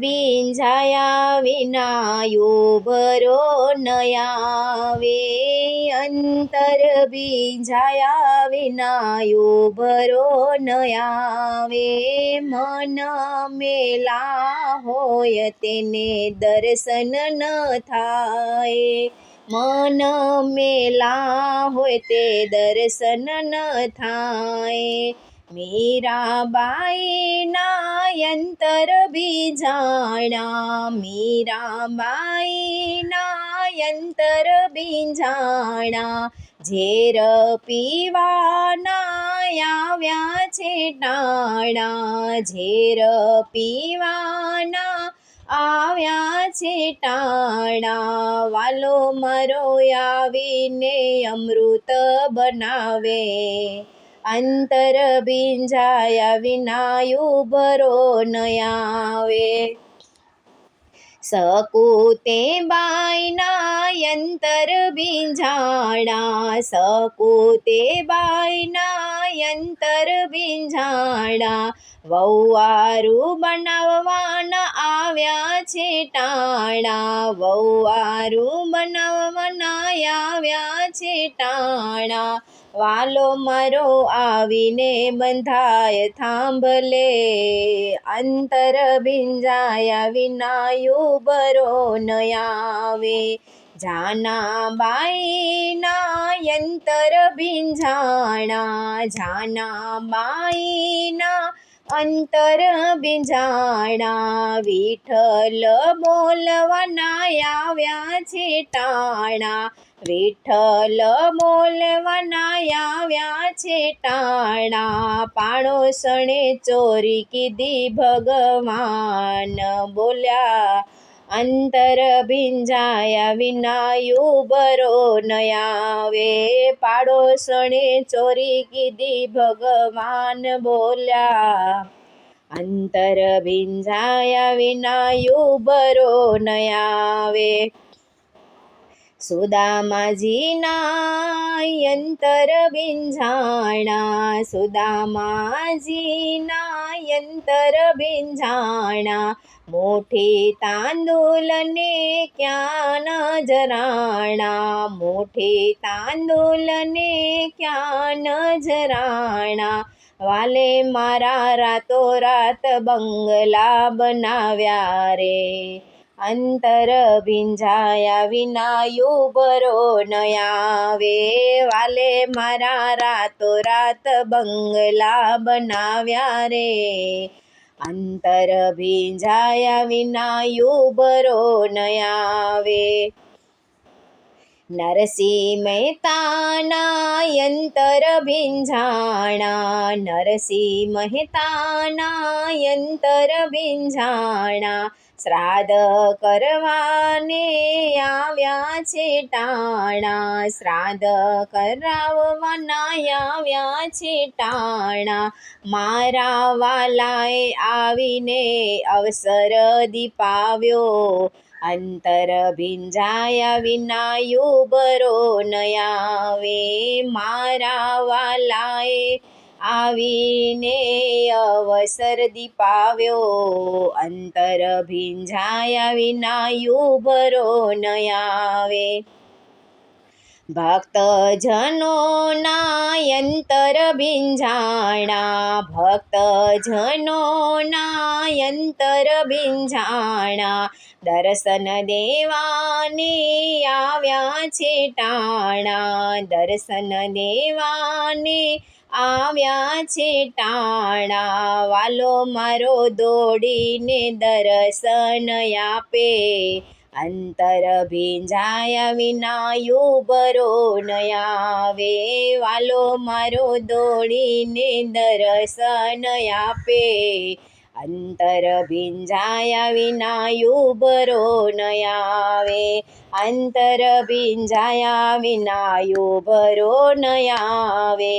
બીંજાયા વિના ઉભરો ન આવે, અંતર બીંજાયા વિના ઉભરો ન આવે, મન મેલા હોય તેને દર્શન ન થાય, મન મેલા હોય તે દર્શન ન થાય, મીરાબાઈના અંતર બીંજાણા, મીરાબાઈના અંતર બીંજાણા, ઝેર પીવાના આવ્યા છે ટાણા, ઝેર પીવાના આવ્યા છે ટાણા, વાલો મારો આવીને અમૃત બનાવે, અંતર બીંજાયા વિના ઉભરો ન આવે, સકુતે બાઈના અંતર બીંજાણા, સકુતે બાઈના અંતર બીંજાણા, વહુવારું બનાવવાના આવ્યા છે ટાણા, વહુવારું બનાવવાના આવ્યા છે ટાણા, વાલો મારો આવીને બંધાય થાંભલે, અંતર બીંજાયા વિના ઉભરો ન આવે, જાનાબાઈના અંતર બીંજાણા, જાનાબાઈના અંતર બીંજાણા, વિઠ્ઠલ બોલવાના આવ્યા છે ટાણા, વિઠ્ઠલ બોલવાના આવ્યા છે ટાણા, પાડોશણે ચોરી કીધી ભગવાન બોલ્યા, અંતર બીંજાયા વિના ઉભરો ન આવે, પાડોશણે ચોરી કીધી ભગવાન બોલ્યા, અંતર બીંજાયા વિના ઉભરો ન આવે, સુદામાજીના અંતર બીંજાણા, સુદામાજીના અંતર બીંજાણા, મુઠ્ઠી તાંદુલને ક્યાં નજરાણા, મુઠ્ઠી તાંદુલને ક્યાં નજરાણા, વાલે મારા રાતોરાત બંગલા બનાવ્યા રે, અંતર બીંજાયા વિના ઉભરો ન આવે, વાલે મારા રાતોરાત બંગલા બનાવ્યા રે, અંતર બીંજાયા વિના ઉભરો ન આવે, નરસિંહ મહેતાના અંતર બીંજાણા, નરસિંહ મહેતાના અંતર બીંજાણા, શ્રાદ્ધ કરવાને આવ્યા છે ટાણા, શ્રાદ્ધ કરાવવાના આવ્યા છે ટાણા, મારા વાલાએ આવીને અવસર દીપાવ્યો, અંતર બીંજાયા વિના ઉભરો ન આવે, મારા વાલાએ આવીને અવસર દીપાવ્યો, અંતર બીંજાયા વિના ઉભરો ન આવે, ભક્તજનોના અંતર બીંજાણા, ભક્તજનોના અંતર બીંજાણા, દર્શન દેવાને આવ્યા છે ટાણા, દર્શન દેવાને આવ્યા છે ટાણા, વાલો મારો દોડીને દર્શન આપે, અંતર બીંજાયા વિના ઉભરો ન આવે, વાલો મારો દોડીને દર્શન આપે, અંતર બીંજાયા વિના ઉભરો ન આવે, અંતર બીંજાયા વિના ઉભરો ન આવે,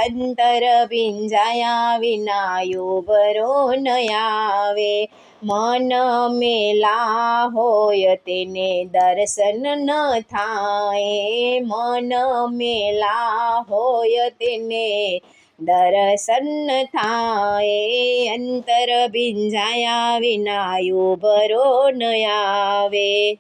અંતર બીંજાયા વિના ઉભરો ન આવે, મન મેલા હોય તેને દર્શન ન થાય, મન મેલા હોય તેને દર્શન થાય અંતર ભીંજાયા વિના ઉભરો ન આવે.